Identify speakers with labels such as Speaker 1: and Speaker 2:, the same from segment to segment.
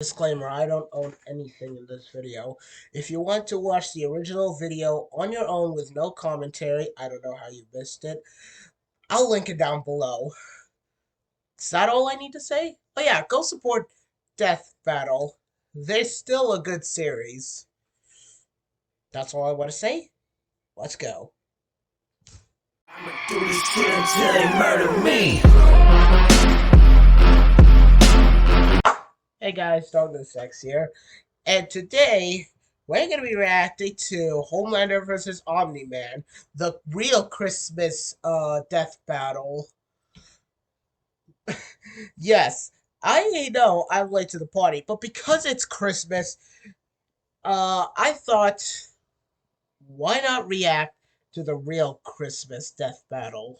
Speaker 1: Disclaimer, I don't own anything in this video. If you want to watch the original video on your own with no commentary, I don't know how you missed it, I'll link it down below. Is that all I need to say? Oh yeah, go support Death Battle. They're still a good series. That's all I want to say. Let's go.
Speaker 2: I'ma do this shit until they murder me.
Speaker 1: Hey guys, Dog Sex here, and today we're going to be reacting to Homelander versus Omni Man, the real Christmas death battle. Yes, I know I'm late to the party, but because it's Christmas, I thought, why not react to the real Christmas death battle,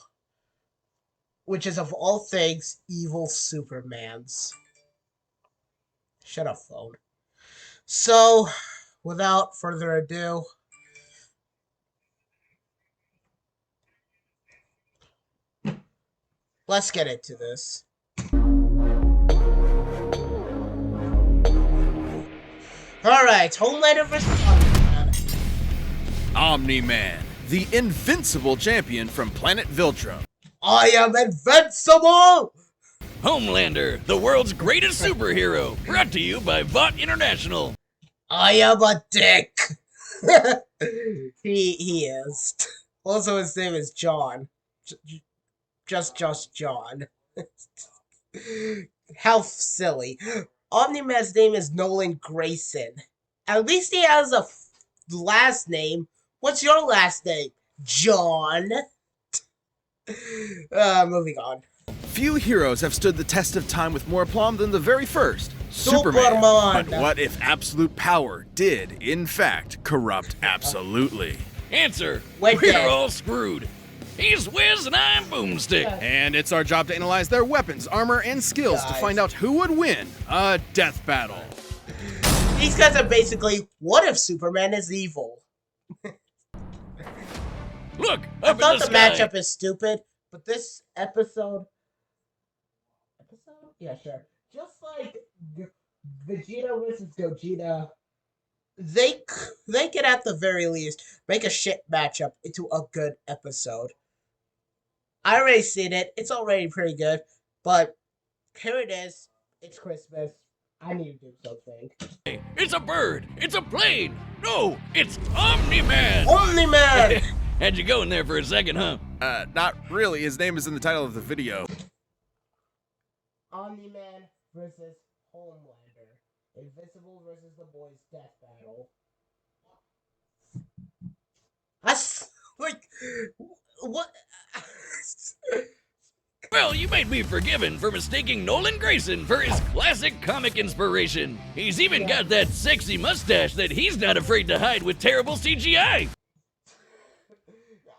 Speaker 1: which is of all things evil Supermans. Shut up, phone. So, without further ado, let's get into this. Alright, Homelander vs. Omni-Man.
Speaker 3: Omni-Man, the Invincible champion from planet Viltrum.
Speaker 1: I am invincible!
Speaker 4: Homelander, the world's greatest superhero, brought to you by Vought International.
Speaker 1: I am a dick. he is. Also, his name is John. Just John. How silly. Omni-Man's name is Nolan Grayson. At least he has a last name. What's your last name? John. Moving on.
Speaker 3: Few heroes have stood the test of time with more aplomb than the very first,
Speaker 1: Superman.
Speaker 3: But what if absolute power did, in fact, corrupt absolutely?
Speaker 4: Answer,
Speaker 1: We're
Speaker 4: we're all screwed. He's Wiz and I'm Boomstick.
Speaker 3: And it's our job to analyze their weapons, armor, and skills to find out who would win a death battle.
Speaker 1: These guys are basically, what if Superman is evil?
Speaker 4: Look,
Speaker 1: I
Speaker 4: up in
Speaker 1: thought
Speaker 4: the
Speaker 1: the
Speaker 4: sky.
Speaker 1: matchup is stupid, but this episode? Yeah, sure. Just like Vegeta versus Gogeta, they could at the very least make a shit matchup into a good episode. I already seen it. It's already pretty good, but here it is. It's Christmas. I need to do something.
Speaker 4: It's a bird. It's a plane. No, it's Omni-Man.
Speaker 1: Omni-Man!
Speaker 4: Had you going there for a second, huh?
Speaker 3: Not really. His name is in the title of the video.
Speaker 1: Omni-Man versus Homelander. Invincible versus the Boys Death Battle. That's like what?
Speaker 4: Well, you might be forgiven for mistaking Nolan Grayson for his classic comic inspiration. He's even got that sexy mustache that he's not afraid to hide with terrible CGI.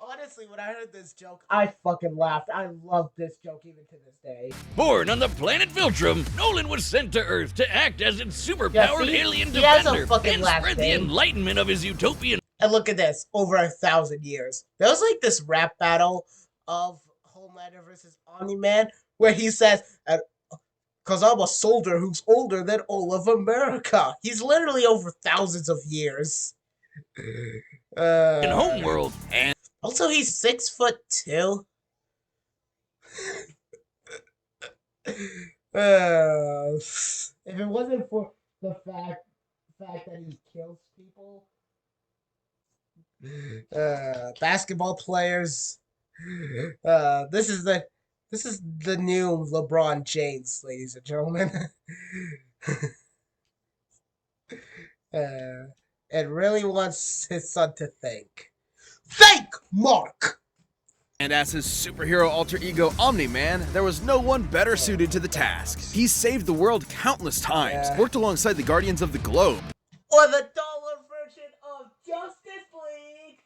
Speaker 1: Honestly, when I heard this joke, I fucking laughed. I love this joke even to this day.
Speaker 4: Born on the planet Viltrum, Nolan was sent to Earth to act as its superpowered alien
Speaker 1: he has a
Speaker 4: defender
Speaker 1: fucking
Speaker 4: and
Speaker 1: last
Speaker 4: spread the
Speaker 1: name.
Speaker 4: enlightenment of his utopian.
Speaker 1: And look at this, over 1,000 years. There was like this rap battle of Homelander versus Omni-Man where he says, "Cause I'm a soldier who's older than all of America." He's literally over thousands of years.
Speaker 4: In Homeworld, and
Speaker 1: Also, he's 6'2". If it wasn't for the fact that he kills people, basketball players, this is the new LeBron James, ladies and gentlemen. It really wants his son to think. Thank Mark!
Speaker 3: And as his superhero alter ego Omni-Man, there was no one better suited to the task. He saved the world countless times, worked alongside the Guardians of the Globe,
Speaker 1: Or the dollar version of Justice League!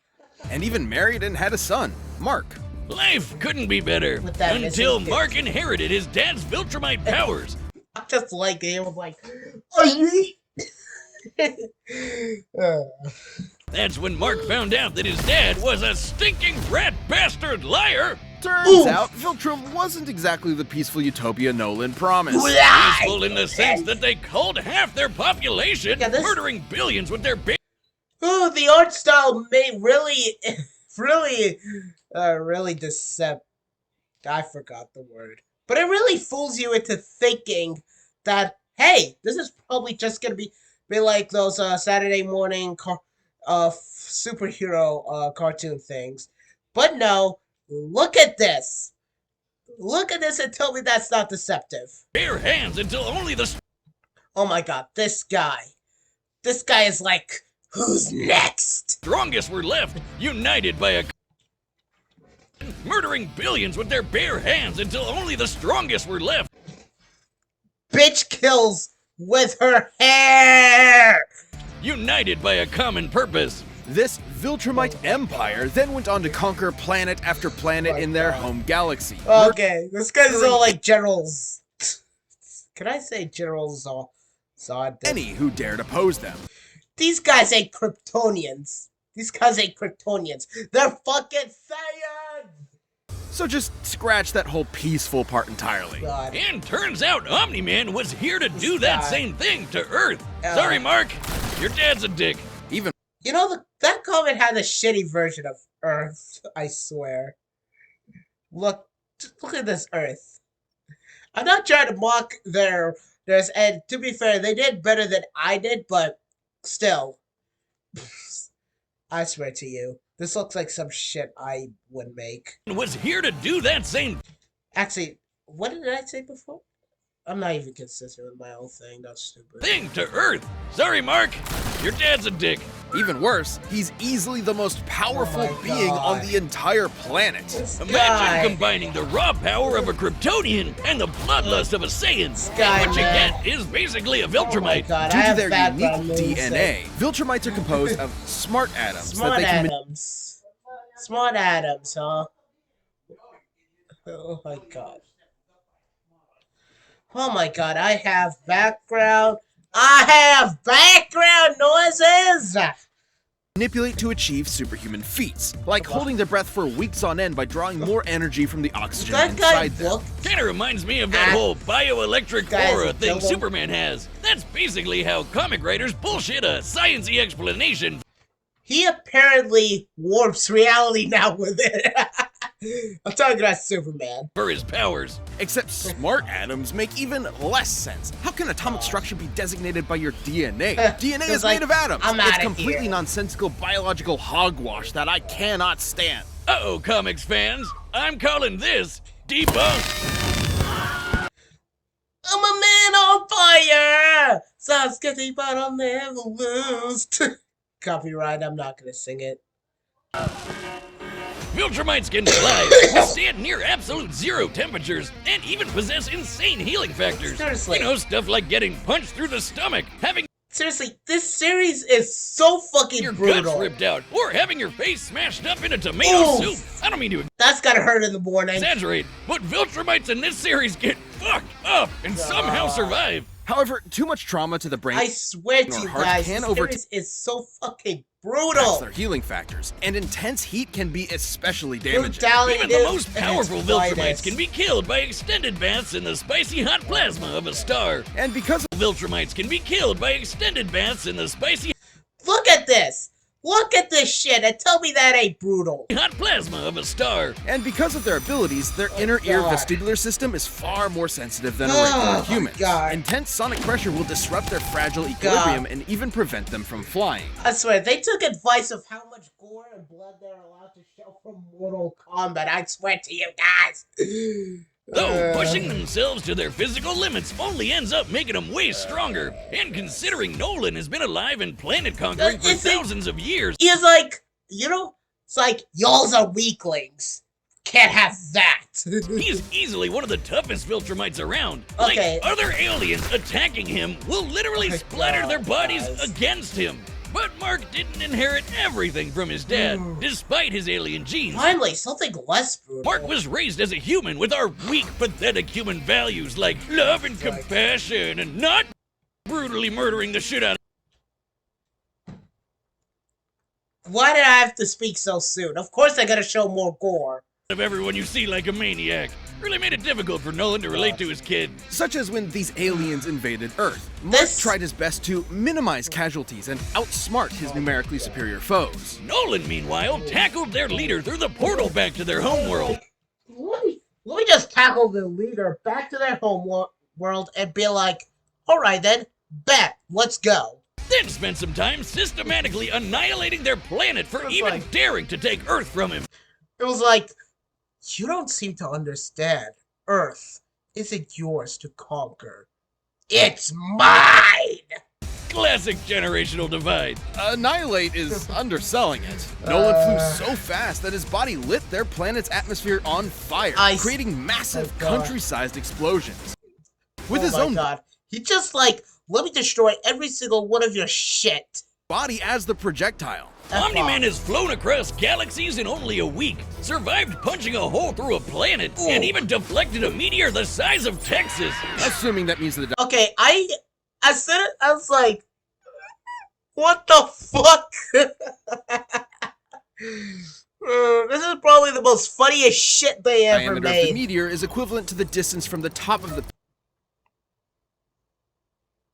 Speaker 3: and even married and had a son, Mark.
Speaker 4: life couldn't be better
Speaker 1: With that
Speaker 4: until
Speaker 1: missing
Speaker 4: Mark inherited his dad's Viltrumite powers.
Speaker 1: I just like it. It was like, are you?
Speaker 4: That's when Mark found out that his dad was a stinking rat bastard liar
Speaker 3: Turns out, Viltrum wasn't exactly the peaceful utopia Nolan promised.
Speaker 4: Peaceful in the sense that they culled half their population,
Speaker 1: Yeah,
Speaker 4: murdering billions with their big.
Speaker 1: Ooh, the art style may really, really deceptive. I forgot the word. But it really fools you into thinking that, hey, this is probably just gonna be like those Saturday morning superhero cartoon things. But no, look at this. Look at this and tell me that's not deceptive.
Speaker 4: Bare hands until only the
Speaker 1: Oh my god, this guy. This guy is like, who's next?
Speaker 4: strongest were left, united by a murdering billions with their bare hands until only the strongest were left.
Speaker 1: Bitch kills with her hair!
Speaker 4: United by a common purpose.
Speaker 3: This Viltrumite empire then went on to conquer planet after planet in their home galaxy.
Speaker 1: Okay, this guy's all like generals. Can I say General Zod?
Speaker 3: Any who dared oppose them.
Speaker 1: These guys ain't Kryptonians. These guys ain't Kryptonians. They're fucking Saiyans!
Speaker 3: So just scratch that whole peaceful part entirely.
Speaker 1: God.
Speaker 4: And turns out Omni-Man was here to do that
Speaker 1: guy.
Speaker 4: same thing to Earth. Sorry, Mark. Your dad's a dick.
Speaker 3: Even
Speaker 1: You know, that comic had a shitty version of Earth, I swear. Look at this Earth. I'm not trying to mock theirs, and to be fair, they did better than I did, but still. I swear to you, this looks like some shit I would make.
Speaker 4: Was here to do that same
Speaker 1: Actually, what did I say before? I'm not even consistent with my own thing, that's stupid.
Speaker 4: thing to Earth. Sorry, Mark. Your dad's a dick.
Speaker 3: even worse, he's easily the most powerful
Speaker 1: Oh my
Speaker 3: being
Speaker 1: God.
Speaker 3: on the entire planet.
Speaker 1: This
Speaker 4: Imagine
Speaker 1: guy.
Speaker 4: combining the raw power of a Kryptonian and the bloodlust of a Saiyan.
Speaker 1: guy,
Speaker 4: And what you
Speaker 1: man.
Speaker 4: get is basically a
Speaker 1: Oh my
Speaker 4: Viltrumite.
Speaker 1: god, I
Speaker 3: Due to
Speaker 1: have
Speaker 3: their
Speaker 1: background
Speaker 3: unique
Speaker 1: music.
Speaker 3: DNA, Viltrumites are composed of smart atoms that
Speaker 1: Smart
Speaker 3: they can
Speaker 1: Adams. Smart Adams, huh? Oh my god. Oh my god, I have background. I have background noises!
Speaker 3: manipulate to achieve superhuman feats, like holding their breath for weeks on end by drawing more energy from the oxygen
Speaker 1: That guy
Speaker 3: inside them.
Speaker 1: looked.
Speaker 4: Kinda reminds me of that whole bioelectric
Speaker 1: Guys,
Speaker 4: aura thing
Speaker 1: kill him.
Speaker 4: Superman has. That's basically how comic writers bullshit a science-y explanation
Speaker 1: He apparently warps reality now with it. I'm talking about Superman.
Speaker 4: for his powers.
Speaker 3: Except smart atoms make even less sense. How can atomic structure be designated by your DNA? DNA is
Speaker 1: like,
Speaker 3: made of atoms.
Speaker 1: I'm
Speaker 3: It's
Speaker 1: outta
Speaker 3: completely
Speaker 1: here.
Speaker 3: nonsensical biological hogwash that I cannot stand.
Speaker 4: Uh-oh, comics fans. I'm calling this debunked.
Speaker 1: I'm a man on fire! Sasuke, but I'll never lose. Copyright, I'm not gonna sing it.
Speaker 4: Viltrumites can fly, withstand near absolute zero temperatures, and even possess insane healing factors.
Speaker 1: Seriously.
Speaker 4: You know, stuff like getting punched through the stomach, having
Speaker 1: Seriously, this series is so fucking
Speaker 4: your
Speaker 1: brutal.
Speaker 4: guts ripped out, or having your face smashed up in a tomato
Speaker 1: Oof.
Speaker 4: soup. I don't mean to
Speaker 1: That's gotta hurt in the morning.
Speaker 4: exaggerate, but Viltrumites in this series get fucked up and somehow survive.
Speaker 3: However, too much trauma to the brain
Speaker 1: I swear to
Speaker 3: Your
Speaker 1: you
Speaker 3: heart
Speaker 1: guys,
Speaker 3: can
Speaker 1: this series is so fucking brutal.
Speaker 3: their healing factors, and intense heat can be especially damaging.
Speaker 1: Brutality
Speaker 4: Even
Speaker 1: is
Speaker 4: the most
Speaker 1: at its
Speaker 4: powerful
Speaker 1: finest.
Speaker 4: Viltrumites can be killed by extended baths in the spicy hot plasma of a star.
Speaker 3: And because
Speaker 4: Viltrumites can be killed by extended baths in the spicy
Speaker 1: Look at this. Look at this shit and tell me that ain't brutal.
Speaker 4: hot plasma of a star.
Speaker 3: of their abilities, their inner ear
Speaker 1: God.
Speaker 3: vestibular system is far more sensitive than a
Speaker 1: Oh,
Speaker 3: regular
Speaker 1: my
Speaker 3: human.
Speaker 1: God.
Speaker 3: Intense sonic pressure will disrupt their fragile equilibrium and even prevent them from flying.
Speaker 1: I swear, they took advice of how much gore and blood they're allowed to show from Mortal Kombat. I swear to you guys.
Speaker 4: Though pushing themselves to their physical limits only ends up making them way stronger. And considering Nolan has been alive and planet conquering for
Speaker 1: Is it-
Speaker 4: thousands of years,
Speaker 1: He's like, you know, it's like, y'all's are weaklings. Can't have that.
Speaker 4: he's easily one of the toughest Viltrumites around.
Speaker 1: Okay.
Speaker 4: Like, other aliens attacking him will literally
Speaker 1: my
Speaker 4: splatter
Speaker 1: God,
Speaker 4: their bodies
Speaker 1: guys.
Speaker 4: against him. But Mark didn't inherit everything from his dad, despite his alien genes.
Speaker 1: Finally, something less brutal.
Speaker 4: Mark was raised as a human with our weak, pathetic human values like love and compassion and not brutally murdering the shit out
Speaker 1: Why did I have to speak so soon? Of course I gotta show more gore.
Speaker 4: of everyone you see like a maniac. Really made it difficult for Nolan to relate to his kid.
Speaker 3: Such as when these aliens invaded Earth. Mark
Speaker 1: This-
Speaker 3: tried his best to minimize casualties and outsmart his numerically superior foes.
Speaker 4: Nolan, meanwhile, tackled their leader through the portal back to their homeworld.
Speaker 1: Let me just tackle the leader back to their world and be like, alright then, bet, let's go.
Speaker 4: Then spent some time systematically annihilating their planet for
Speaker 1: It's
Speaker 4: even
Speaker 1: like-
Speaker 4: daring to take Earth from him.
Speaker 1: It was like, you don't seem to understand. Earth isn't yours to conquer. It's mine!
Speaker 4: Classic generational divide.
Speaker 3: Annihilate is underselling it. Nolan flew so fast that his body lit their planet's atmosphere on fire, creating massive
Speaker 1: Oh, God.
Speaker 3: country-sized explosions. With
Speaker 1: Oh
Speaker 3: his
Speaker 1: my
Speaker 3: own
Speaker 1: God. He just like, let me destroy every single one of your shit.
Speaker 3: body as the projectile.
Speaker 4: Omni-Man has flown across galaxies in only a week, survived punching a hole through a planet, and even deflected a meteor the size of Texas.
Speaker 3: Assuming that means the
Speaker 1: Okay, I said it, I was like, what the fuck? This is probably the most funniest shit they ever
Speaker 3: diameter of the
Speaker 1: made.
Speaker 3: meteor is equivalent to the distance from the top of the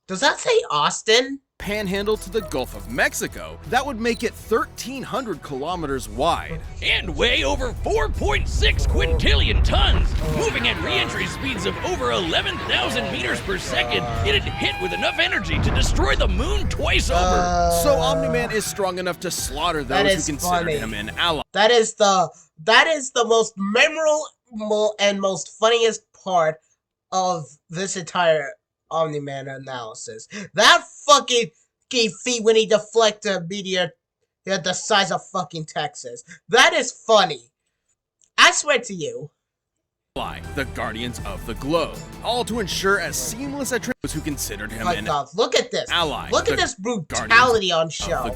Speaker 1: Does that say Austin?
Speaker 3: panhandle to the Gulf of Mexico. That would make it 1,300 kilometers wide.
Speaker 4: And weigh over 4.6 quintillion tons, moving at re-entry speeds of over 11,000 meters per second. It had hit with enough energy to destroy the moon twice over.
Speaker 3: So Omni-Man is strong enough to slaughter
Speaker 1: That
Speaker 3: those
Speaker 1: is
Speaker 3: who consider
Speaker 1: funny.
Speaker 3: him an ally.
Speaker 1: That is the most memorable and most funniest part of this entire Omni-Man analysis. That fucking feat when he deflected a meteor the size of fucking Texas. That is funny. I swear to you.
Speaker 3: The Guardians of the Globe, all to ensure as seamless a trip as who considered him
Speaker 1: My
Speaker 3: an
Speaker 1: God, look at this.
Speaker 3: ally.
Speaker 1: Look at
Speaker 3: The
Speaker 1: this brutality on show.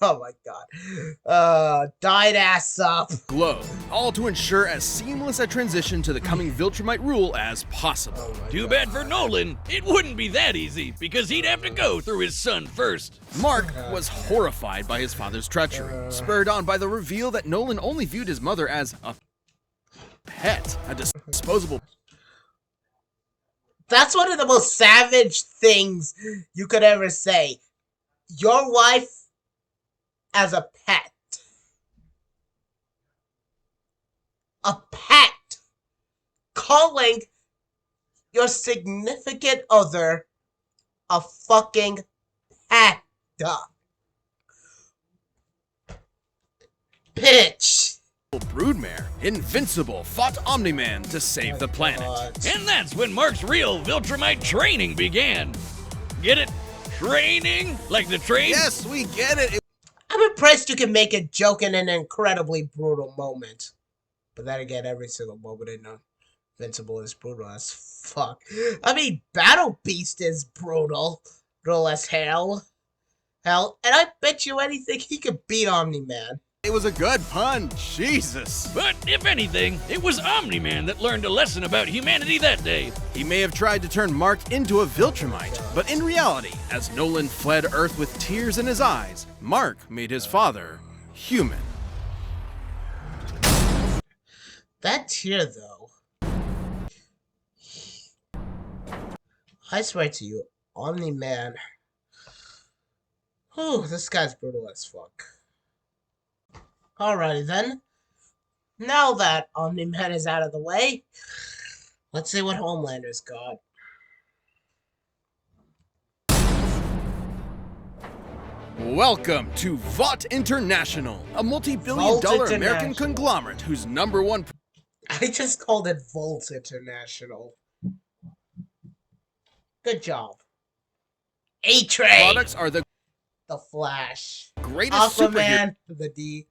Speaker 1: Oh my God. Died ass up.
Speaker 3: Globe, all to ensure as seamless a transition to the coming Viltrumite rule as possible.
Speaker 4: Too bad for Nolan, it wouldn't be that easy, because he'd have to go through his son first.
Speaker 3: Mark was horrified by his father's treachery, spurred on by the reveal that Nolan only viewed his mother as a pet, a disposable.
Speaker 1: That's one of the most savage things you could ever say. Your wife as a pet. A pet. Calling your significant other a fucking pet. Bitch.
Speaker 3: Broodmare, Invincible, fought Omni-Man to save the planet.
Speaker 4: And that's when Mark's real Viltrumite training began. Get it? Training? Like the train?
Speaker 3: Yes, we get it.
Speaker 1: I'm impressed you can make a joke in an incredibly brutal moment. But then again, every single moment in Invincible is brutal as fuck. I mean, Battle Beast is brutal. Brutal as hell. And I bet you anything he could beat Omni-Man.
Speaker 3: It was a good pun, Jesus.
Speaker 4: But if anything, it was Omni-Man that learned a lesson about humanity that day.
Speaker 3: He may have tried to turn Mark into a Viltrumite, but in reality, as Nolan fled Earth with tears in his eyes, Mark made his father human.
Speaker 1: That tear, though. I swear to you, Omni-Man. Whew, this guy's brutal as fuck. Alrighty then. Now that Omni-Man is out of the way, let's see what Homelander's got.
Speaker 3: Welcome to Vought International, a multi-billion
Speaker 1: Vault
Speaker 3: dollar
Speaker 1: International.
Speaker 3: American conglomerate whose number one
Speaker 1: I just called it Volt International. Good job. A-Train!
Speaker 3: products are the
Speaker 1: The Flash.
Speaker 3: greatest
Speaker 1: Aquaman. The D.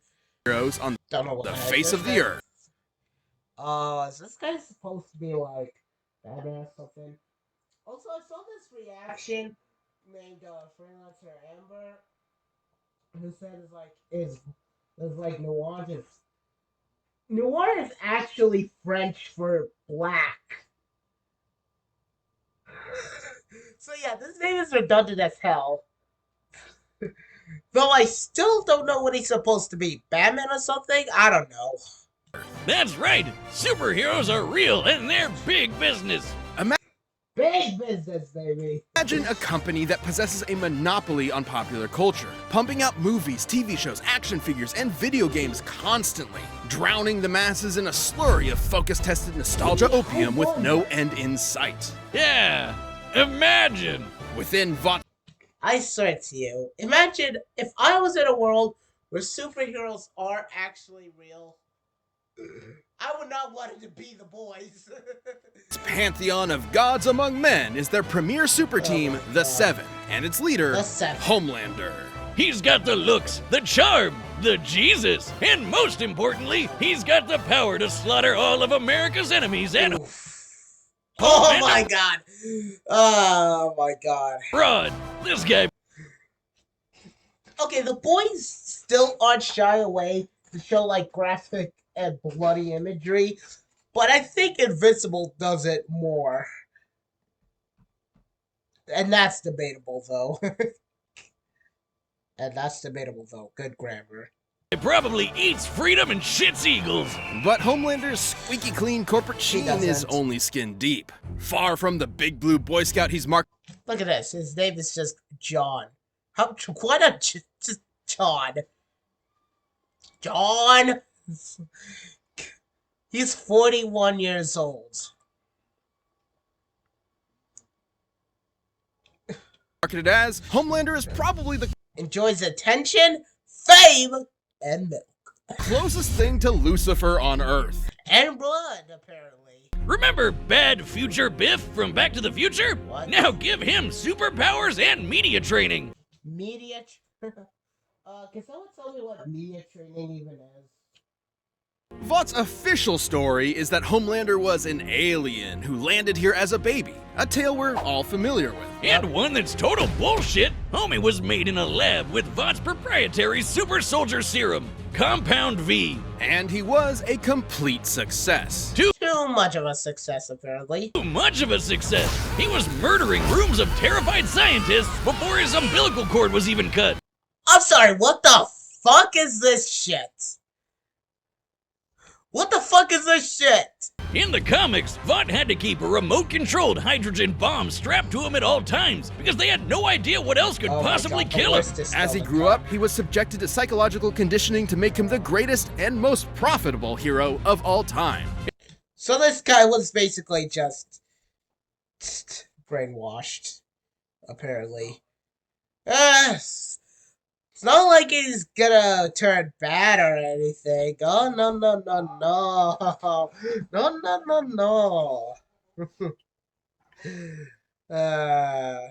Speaker 3: superheroes on
Speaker 1: Don't know what
Speaker 3: the
Speaker 1: heck
Speaker 3: face
Speaker 1: this
Speaker 3: of the
Speaker 1: is.
Speaker 3: earth.
Speaker 1: Is this guy supposed to be like badass something? Also, I saw this reaction named Freelancer Amber, who said is like Noir is actually French for black. So yeah, this name is redundant as hell. Though I still don't know what he's supposed to be. Batman or something? I don't know.
Speaker 4: That's right, superheroes are real and they're big business.
Speaker 1: Big business, baby.
Speaker 3: Imagine a company that possesses a monopoly on popular culture, pumping out movies, TV shows, action figures, and video games constantly, drowning the masses in a slurry of focus-tested nostalgia opium with no end in sight.
Speaker 4: Yeah, imagine.
Speaker 3: Within Vought
Speaker 1: I swear to you, imagine if I was in a world where superheroes are actually real. I would not want it to be the boys.
Speaker 3: pantheon of gods among men is their premier super team,
Speaker 1: my
Speaker 3: the
Speaker 1: God.
Speaker 3: Seven, and its leader,
Speaker 1: The Seven.
Speaker 3: Homelander.
Speaker 4: He's got the looks, the charm, the Jesus, and most importantly, he's got the power to slaughter all of America's enemies and
Speaker 1: Oh my god. Oh my god.
Speaker 4: fraud. This guy.
Speaker 1: Okay, the boys still aren't shy away to show like graphic and bloody imagery, but I think Invincible does it more. And that's debatable though. Good grammar.
Speaker 4: Probably eats freedom and shits eagles.
Speaker 3: But Homelander's squeaky clean corporate sheen is
Speaker 1: doesn't.
Speaker 3: only skin deep. Far from the big blue Boy Scout he's marked
Speaker 1: Look at this. His name is just John. Why not just John? John! He's 41 years old.
Speaker 3: marketed as, Homelander is probably the
Speaker 1: Enjoys attention, fame, and milk.
Speaker 3: closest thing to Lucifer on Earth.
Speaker 1: And blood, apparently.
Speaker 4: Remember bad future Biff from Back to the Future?
Speaker 1: What?
Speaker 4: Now give him superpowers and media training.
Speaker 1: Media. Can someone tell me what media training even is?
Speaker 3: Vought's official story is that Homelander was an alien who landed here as a baby, a tale we're all familiar with.
Speaker 4: And one that's total bullshit. Homie was made in a lab with Vought's proprietary super soldier serum, Compound V.
Speaker 3: And he was a complete success.
Speaker 1: Too much of a success, apparently.
Speaker 4: Too much of a success. He was murdering rooms of terrified scientists before his umbilical cord was even cut.
Speaker 1: I'm sorry, what the fuck is this shit? What the fuck is this shit?
Speaker 4: In the comics, Vought had to keep a remote-controlled hydrogen bomb strapped to him at all times because they had no idea what else could
Speaker 1: Oh my
Speaker 4: possibly
Speaker 1: God, the
Speaker 4: kill him.
Speaker 1: worst is
Speaker 3: As he
Speaker 1: still
Speaker 3: grew
Speaker 1: the
Speaker 3: up, he was subjected to psychological conditioning to make him the greatest and most profitable hero of all time.
Speaker 1: So this guy was basically just brainwashed, apparently. It's not like he's gonna turn bad or anything. Oh, no, no, no, no. No, no, no, no.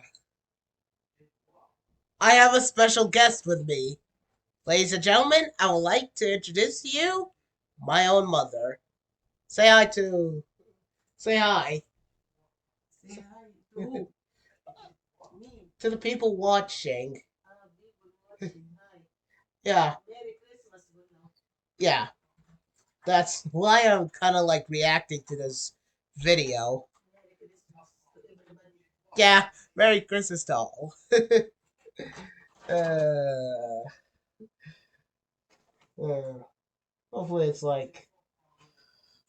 Speaker 1: I have a special guest with me. Ladies and gentlemen, I would like to introduce to you my own mother. Say hi to... Say hi.
Speaker 5: Say hi to who? Me.
Speaker 1: To the people watching.
Speaker 5: People watching. Hi.
Speaker 1: Yeah,
Speaker 5: Merry Christmas, good now.
Speaker 1: yeah. That's why I'm kind of like reacting to this video.
Speaker 5: Merry Christmas to everybody.
Speaker 1: Yeah, Merry Christmas to all. Hopefully it's like...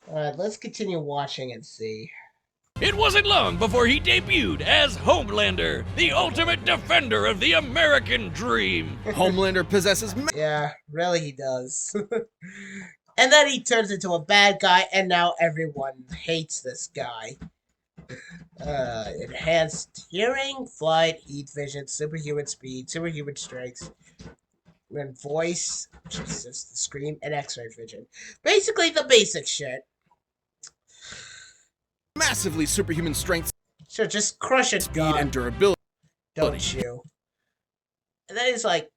Speaker 1: Alright, let's continue watching and see.
Speaker 4: It wasn't long before he debuted as Homelander, the ultimate defender of the American dream.
Speaker 3: Homelander possesses
Speaker 1: Yeah, really he does. And then he turns into a bad guy, and now everyone hates this guy. Enhanced hearing, flight, heat vision, superhuman speed, superhuman strength, and voice, Jesus, the scream, and x-ray vision. Basically the basic shit.
Speaker 3: massively superhuman strength,
Speaker 1: So just crush it,
Speaker 3: speed,
Speaker 1: God,
Speaker 3: and durability.
Speaker 1: don't you? And then he's like,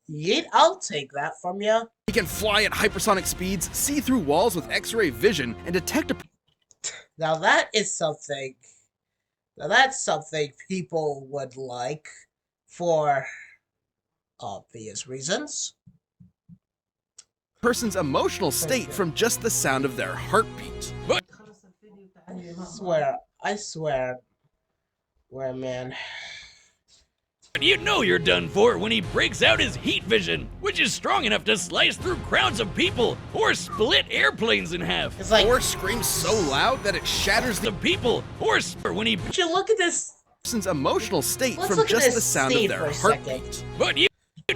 Speaker 1: yeet, I'll take that from ya.
Speaker 3: He can fly at hypersonic speeds, see through walls with X-ray vision, and detect a
Speaker 1: Now that is something. Now that's something people would like for obvious reasons.
Speaker 3: person's emotional state from just the sound of their heartbeat.
Speaker 1: I swear, where man.
Speaker 4: You know you're done for when he breaks out his heat vision, which is strong enough to slice through crowds of people or split airplanes in half.
Speaker 1: It's like,
Speaker 3: Or screams so loud that it shatters the
Speaker 4: The people, or when he.
Speaker 1: would you look at this?
Speaker 3: person's emotional state
Speaker 1: Let's
Speaker 3: from
Speaker 1: look at
Speaker 3: just
Speaker 1: this
Speaker 3: the sound of
Speaker 1: scene
Speaker 3: their
Speaker 1: for a
Speaker 3: heartbeat.
Speaker 1: second.
Speaker 4: But you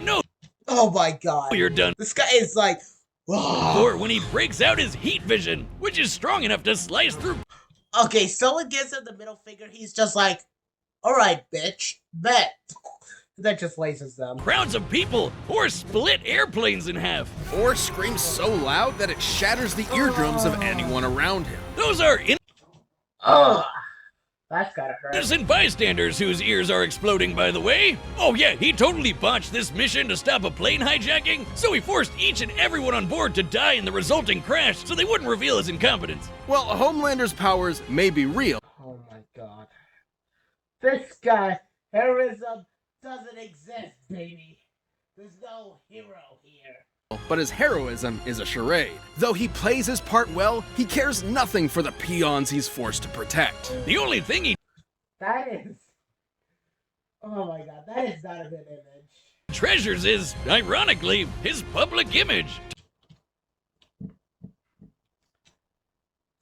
Speaker 4: know
Speaker 1: Oh my god.
Speaker 4: you're done
Speaker 1: This guy is like,
Speaker 4: for when he breaks out his heat vision, which is strong enough to slice through
Speaker 1: okay, someone gives him the middle finger. He's just like, all right, bitch, bet. That just laces them.
Speaker 4: crowds of people or split airplanes in half.
Speaker 3: Or screams so loud that it shatters the eardrums of anyone around him.
Speaker 4: Those are
Speaker 1: Ugh, that's gotta hurt.
Speaker 4: innocent bystanders whose ears are exploding, by the way. Oh yeah, he totally botched this mission to stop a plane hijacking, so he forced each and everyone on board to die in the resulting crash so they wouldn't reveal his incompetence.
Speaker 3: Well, Homelander's powers may be real,
Speaker 1: Oh my god. This guy, heroism doesn't exist, baby. There's no hero here.
Speaker 3: but his heroism is a charade. Though he plays his part well, he cares nothing for the peons he's forced to protect.
Speaker 4: The only thing he
Speaker 1: That is. Oh my god, that is not a good image.
Speaker 4: treasures is, ironically, his public image.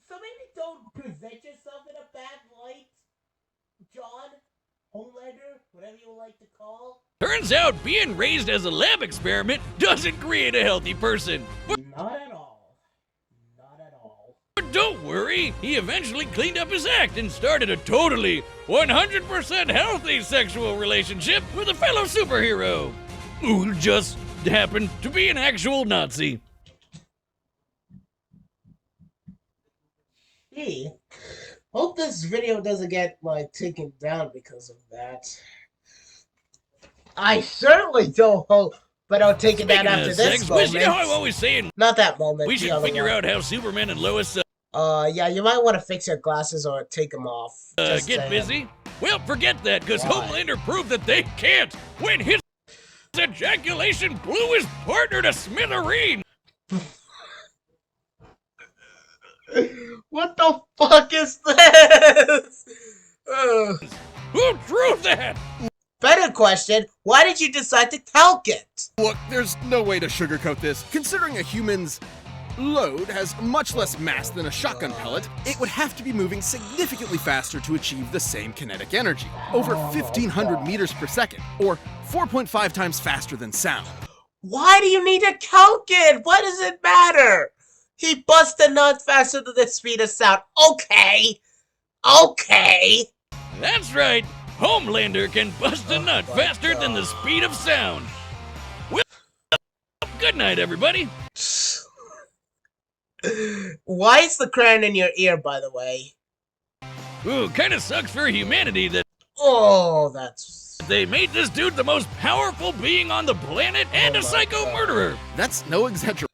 Speaker 1: So maybe don't present yourself in a bad light, John, Homelander, whatever you would like to call.
Speaker 4: Turns out being raised as a lab experiment doesn't create a healthy person.
Speaker 1: Not at all. Not at all.
Speaker 4: But don't worry, he eventually cleaned up his act and started a totally 100% healthy sexual relationship with a fellow superhero who just happened to be an actual Nazi.
Speaker 1: Gee, hope this video doesn't get, like, taken down because of that. I certainly don't hope, but I'll take it down
Speaker 4: Speaking
Speaker 1: after
Speaker 4: of
Speaker 1: this
Speaker 4: sex,
Speaker 1: moment.
Speaker 4: you know how I'm always saying
Speaker 1: Not that moment.
Speaker 4: we
Speaker 1: the
Speaker 4: should
Speaker 1: other
Speaker 4: figure
Speaker 1: one.
Speaker 4: out how Superman and Lois
Speaker 1: Yeah, you might want to fix your glasses or take them off. Just
Speaker 4: get
Speaker 1: saying.
Speaker 4: busy? Well, forget that, because
Speaker 1: Why?
Speaker 4: Homelander proved that they can't when his ejaculation blew his partner to smithereens.
Speaker 1: What the fuck is this? Ugh.
Speaker 4: Who drew that?
Speaker 1: Better question, why did you decide to calc it?
Speaker 3: Look, there's no way to sugarcoat this. Considering a human's load has much less mass than a shotgun pellet, it would have to be moving significantly faster to achieve the same kinetic energy, over 1,500 meters per second, or 4.5 times faster than sound.
Speaker 1: Why do you need to calc it? What does it matter? He busts a nut faster than the speed of sound. Okay. Okay.
Speaker 4: That's right. Homelander can bust a nut
Speaker 1: my
Speaker 4: faster than the speed of sound. Well, good night, everybody.
Speaker 1: Why is the crown in your ear, by the way?
Speaker 4: Ooh, kinda sucks for humanity that
Speaker 1: Oh, that's...
Speaker 4: they made this dude the most powerful being on the planet and
Speaker 1: Oh
Speaker 4: a
Speaker 1: my
Speaker 4: psycho
Speaker 1: God.
Speaker 4: murderer.
Speaker 3: That's no exaggeration.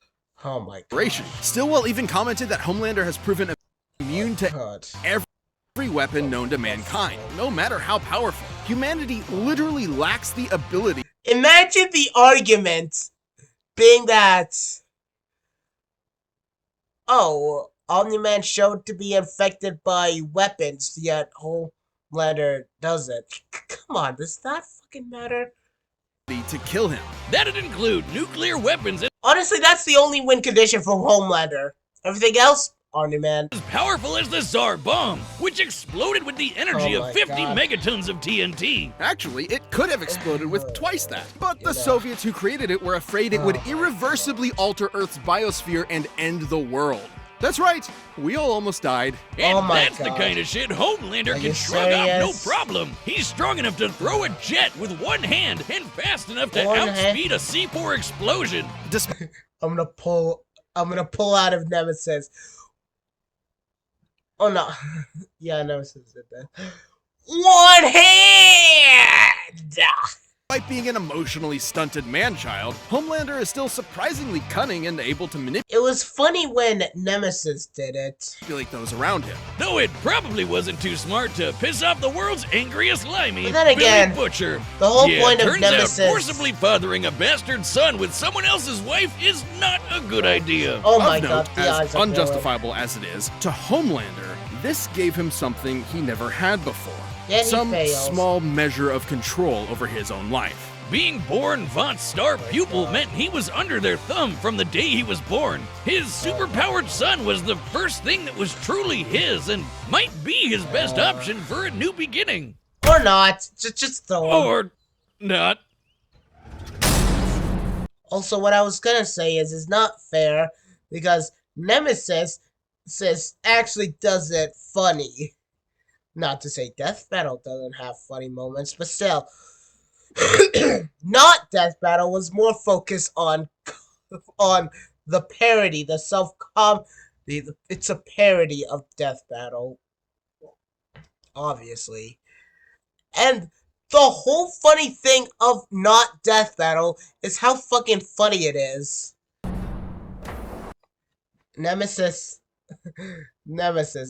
Speaker 1: Oh my god.
Speaker 3: Stillwell even commented that Homelander has proven immune to
Speaker 1: God.
Speaker 3: every weapon known to mankind, no matter how powerful. Humanity literally lacks the ability
Speaker 1: Imagine the argument being that, oh, Omni-Man showed to be infected by weapons, yet Homelander doesn't. Come on, does that fucking matter?
Speaker 3: to kill him.
Speaker 4: That'd include nuclear weapons
Speaker 1: Honestly, that's the only win condition for Homelander. Everything else, Omni-Man.
Speaker 4: as powerful as the Tsar bomb, which exploded with the energy
Speaker 1: Oh
Speaker 4: of
Speaker 1: my
Speaker 4: 50
Speaker 1: God.
Speaker 4: megatons of TNT.
Speaker 3: Actually, it could have exploded with twice that. But the Soviets who created it were afraid it would irreversibly alter Earth's biosphere and end the world. That's right, we all almost died.
Speaker 4: And
Speaker 1: Oh my
Speaker 4: that's the
Speaker 1: God.
Speaker 4: kind of shit Homelander
Speaker 1: Are
Speaker 4: can
Speaker 1: you
Speaker 4: shrug off no
Speaker 1: serious?
Speaker 4: problem. He's strong enough to throw a jet with one hand and fast enough to
Speaker 1: One hand?
Speaker 4: outspeed a C4 explosion.
Speaker 3: Despite
Speaker 1: I'm gonna pull out of Nemesis. Oh no. Yeah, Nemesis did that. One hand!
Speaker 3: being an emotionally stunted man-child, Homelander is still surprisingly cunning and able to
Speaker 1: It was funny when Nemesis did it.
Speaker 3: manipulate those around him.
Speaker 4: Though it probably wasn't too smart to piss off the world's angriest limey,
Speaker 1: But then again,
Speaker 4: Billy Butcher.
Speaker 1: the whole
Speaker 4: Yeah,
Speaker 1: point of
Speaker 4: turns
Speaker 1: Nemesis-
Speaker 4: out forcibly fathering a bastard son with someone else's wife is not a good idea.
Speaker 1: Oh my
Speaker 3: Of
Speaker 1: god,
Speaker 3: note,
Speaker 1: the
Speaker 3: as
Speaker 1: eyes are
Speaker 3: unjustifiable as it is, to Homelander, this gave him something he never had before.
Speaker 1: Again, he
Speaker 3: some
Speaker 1: fails.
Speaker 3: small measure of control over his own life.
Speaker 4: Being born Vought's star pupil meant he was under their thumb from the day he was born. His superpowered son was the first thing that was truly his and might be his best option for a new beginning.
Speaker 1: Or not. Just throw him.
Speaker 4: Or not.
Speaker 1: Also, what I was gonna say is it's not fair because Nemesis actually does it funny. Not to say Death Battle doesn't have funny moments, but still. Not Death Battle was more focused on the parody, the self-comedy. It's a parody of Death Battle, obviously. And the whole funny thing of not Death Battle is how fucking funny it is. Nemesis,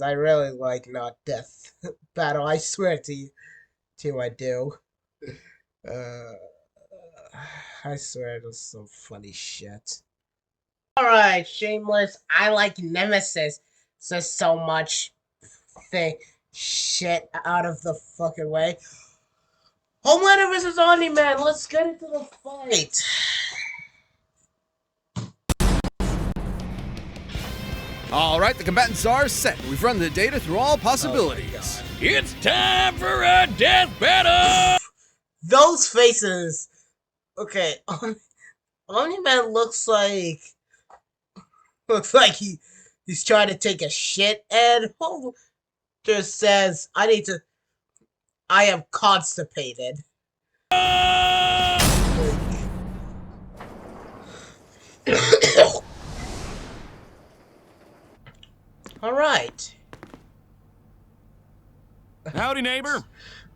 Speaker 1: I really like not Death Battle. I swear to you, I do. I swear there's some funny shit. Alright, Shameless. I like Nemesis. Says so much shit out of the fucking way. Homelander vs. Omni Man. Let's get into the fight.
Speaker 3: All right, the combatants are set. We've run the data through all possibilities.
Speaker 4: It's time for a death battle!
Speaker 1: Those faces. Okay, Omni-Man looks like he's trying to take a shit, and Homelander says, I am constipated. All right.
Speaker 6: Howdy, neighbor.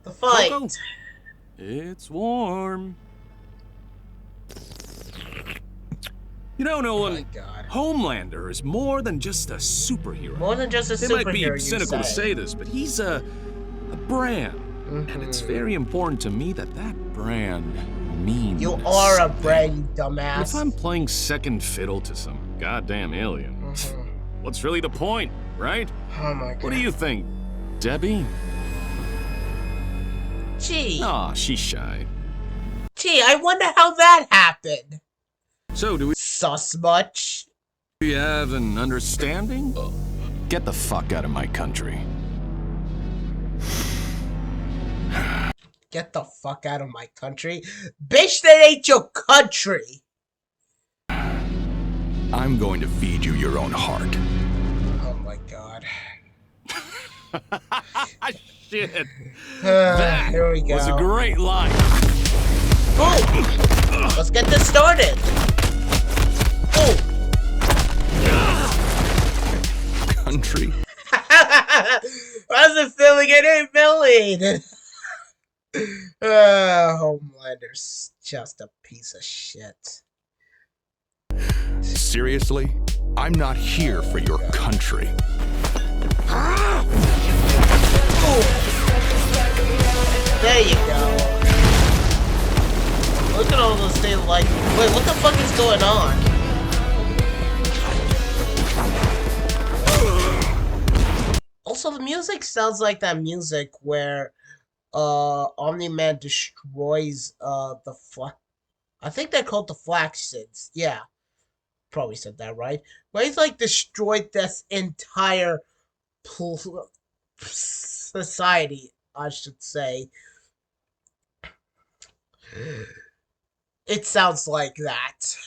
Speaker 1: The fight.
Speaker 6: Coco? It's warm. You know,
Speaker 1: Oh my
Speaker 6: Nolan,
Speaker 1: god.
Speaker 6: Homelander is more than just a superhero.
Speaker 1: More than just a
Speaker 6: It
Speaker 1: superhero,
Speaker 6: might be
Speaker 1: you
Speaker 6: cynical to say this, but he's a brand. And it's very important to me that brand means.
Speaker 1: You are a brand, you
Speaker 6: And
Speaker 1: dumbass.
Speaker 6: if I'm playing second fiddle to some goddamn alien, what's really the point, right?
Speaker 1: Oh my god.
Speaker 6: What do you think, Debbie?
Speaker 1: Gee.
Speaker 6: Aw, she's shy.
Speaker 1: Gee, I wonder how that happened.
Speaker 6: So, do
Speaker 1: Sus much?
Speaker 6: we have an understanding? Get the fuck out of my country.
Speaker 1: Get the fuck out of my country. Bitch, that ain't your country.
Speaker 6: I'm going to feed you your own heart.
Speaker 1: Oh my god.
Speaker 6: Shit.
Speaker 1: Here we go.
Speaker 6: Was a great line.
Speaker 1: Oh! Let's get this started. Oh!
Speaker 6: Country.
Speaker 1: How's it feeling? It ain't million. Homelander's just a piece of shit.
Speaker 7: Seriously? I'm not here for your country.
Speaker 1: There you go. Look at all those things like. Wait, what the fuck is going on? Also, the music sounds like that music where Omni-Man destroys the I think they're called the Flaxseeds. Yeah. Probably said that right. Where he's like destroyed this entire society, I should say. It sounds like that.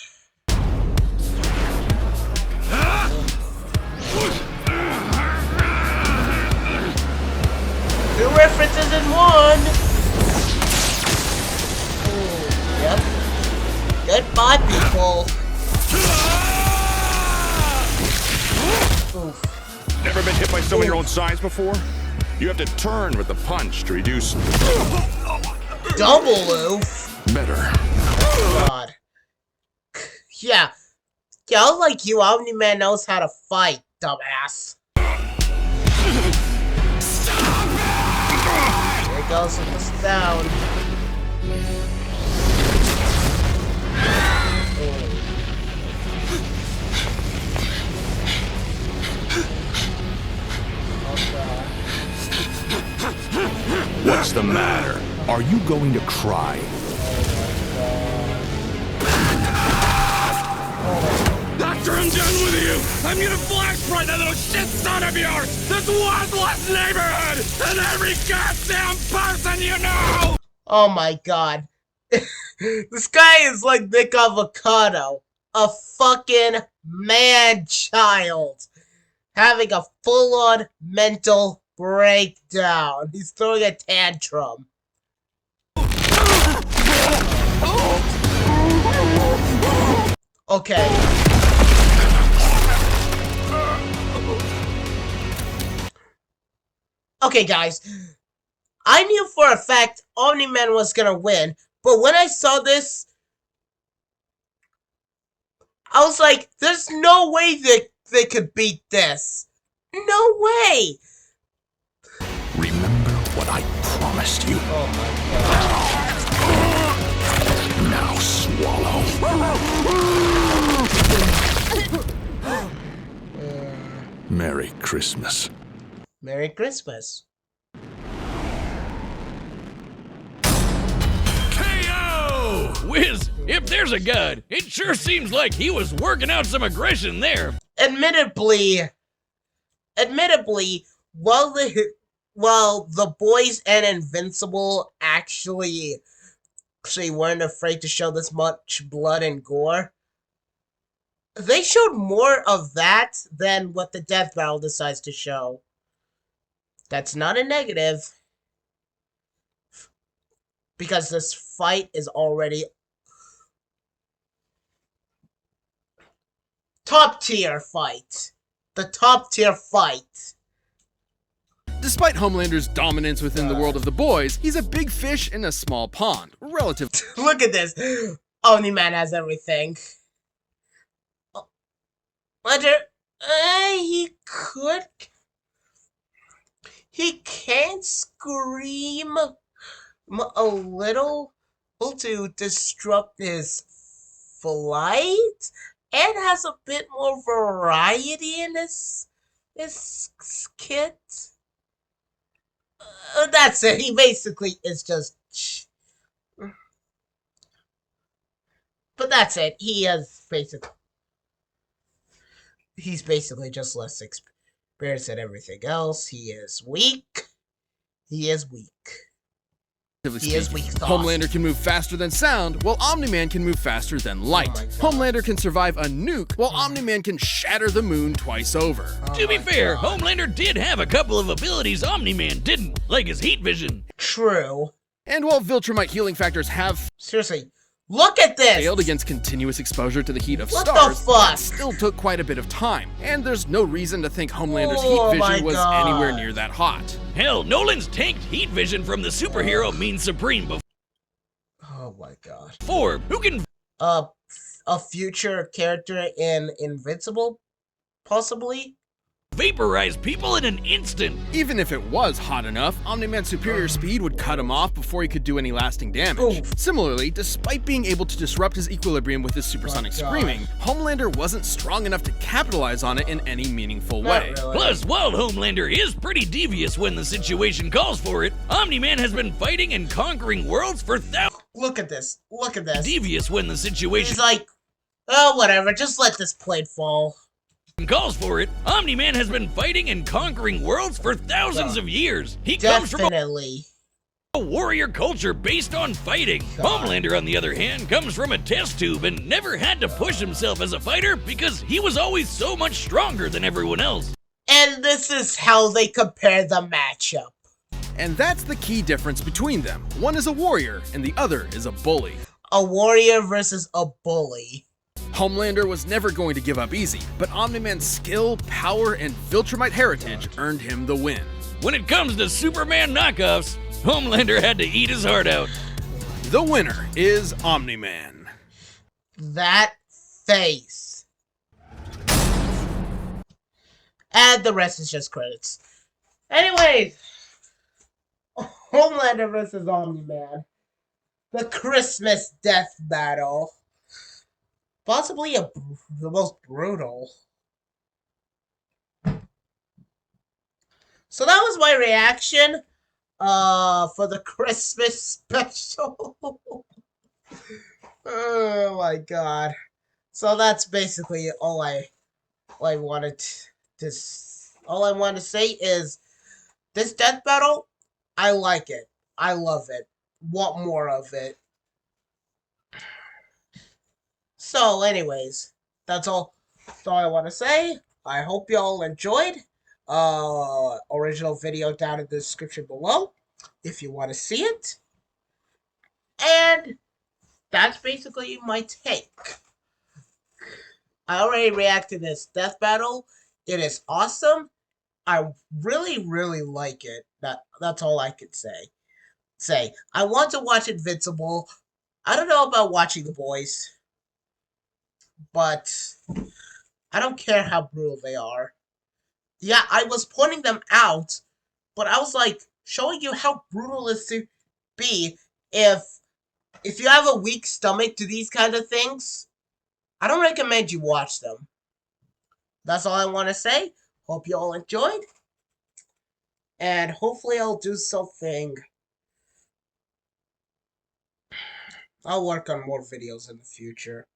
Speaker 1: Two references in one! Ooh, yep. Goodbye, people. Oof.
Speaker 7: Never been hit by someone your own size before? You have to turn with the punch to reduce.
Speaker 1: Double oof.
Speaker 7: Better.
Speaker 1: God. Yeah. Yeah, like you, Omni-Man knows how to fight, dumbass. There he goes with the sound.
Speaker 7: What
Speaker 6: going to cry?
Speaker 4: After I'm done with you, I'm gonna flashpoint that little shit son of yours! This worthless neighborhood! And every goddamn person you know!
Speaker 1: Oh my god. This guy is like Nick Avocado. A fucking man-child. Having a full-on mental breakdown. He's throwing a tantrum. Okay. Okay, guys. I knew for a fact Omni-Man was gonna win, but when I saw this, I was like, there's no way they could beat this. No way!
Speaker 6: Remember what I promised you.
Speaker 1: Oh my god.
Speaker 6: Now swallow. Merry Christmas.
Speaker 1: Merry Christmas.
Speaker 4: KO! Wiz, if there's a god, it sure seems like he was working out some aggression there.
Speaker 1: Admittedly, while the boys and Invincible actually weren't afraid to show this much blood and gore, they showed more of that than what the Death Battle decides to show. That's not a negative, because this fight is already top tier fight. The top tier fight.
Speaker 3: Despite Homelander's dominance within the world of the boys, he's a big fish in a small pond, relative.
Speaker 1: Look at this. Omni-Man has everything. Wonder, he can scream a little to disrupt his flight, and has a bit more variety in his kit. That's it. He basically is just. But that's it. He's basically just less experienced than everything else. He is weak. He is weak.
Speaker 3: Homelander can move faster than sound, while Omni-Man can move faster than light. Homelander can survive a nuke, while Omni-Man can shatter the moon twice over.
Speaker 4: To be fair, Homelander did have a couple of abilities Omni-Man didn't, like his heat vision.
Speaker 1: True.
Speaker 3: And while Viltrumite healing factors have
Speaker 1: Seriously, look at this!
Speaker 3: failed against continuous exposure to the heat of
Speaker 1: What the
Speaker 3: stars,
Speaker 1: fuck?
Speaker 3: it still took quite a bit of time, and there's no reason to think Homelander's
Speaker 1: Oh
Speaker 3: heat
Speaker 1: my
Speaker 3: vision was
Speaker 1: God.
Speaker 3: anywhere near that hot.
Speaker 4: Hell, Nolan's tanked heat vision from the superhero means supreme
Speaker 1: Oh my god.
Speaker 4: before. Who can
Speaker 1: A future character in Invincible? Possibly?
Speaker 4: vaporize people in an instant?
Speaker 3: Even if it was hot enough, Omni-Man's superior speed would cut him off before he could do any lasting damage.
Speaker 1: Oof.
Speaker 3: Similarly, despite being able to disrupt his equilibrium with his supersonic
Speaker 1: God.
Speaker 3: screaming, Homelander wasn't strong enough to capitalize on it in any meaningful
Speaker 1: Not
Speaker 3: way.
Speaker 1: really.
Speaker 4: Plus, while Homelander is pretty devious when the situation calls for it, Omni-Man has been fighting and conquering worlds for thousands.
Speaker 1: Look at this. Look at this.
Speaker 4: Devious when the situation
Speaker 1: He's like, oh, whatever. Just let this plate fall.
Speaker 4: calls for it, Omni-Man has been fighting and conquering worlds for thousands of years. He comes from
Speaker 1: Definitely.
Speaker 4: a warrior culture based on fighting. Homelander, on the other hand, comes from a test tube and never had to push himself as a fighter because he was always so much stronger than everyone else.
Speaker 1: And this is how they compare the matchup.
Speaker 3: And that's the key difference between them. One is a warrior, and the other is a bully.
Speaker 1: A warrior versus a bully.
Speaker 3: Homelander was never going to give up easy, but Omni-Man's skill, power, and Viltrumite heritage earned him the win.
Speaker 4: When it comes to Superman knockoffs, Homelander had to eat his heart out.
Speaker 3: The winner is Omni-Man.
Speaker 1: That face. And the rest is just credits. Anyways, Homelander versus Omni-Man. The Christmas death battle. Possibly the most brutal. So that was my reaction. for the Christmas special. Oh my god. So that's basically all I wanted to all I want to say is this death battle, I like it. I love it. Want more of it. So anyways, that's all I want to say. I hope y'all enjoyed. Original video down in the description below if you want to see it. And that's basically my take. I already reacted to this death battle. It is awesome. I really, really like it. That's all I can say. I want to watch Invincible. I don't know about watching The Boys, but I don't care how brutal they are. Yeah, I was pointing them out, but I was like showing you how brutal it to be if you have a weak stomach to these kind of things. I don't recommend you watch them. That's all I want to say. Hope you all enjoyed, and hopefully I'll do something. I'll work on more videos in the future.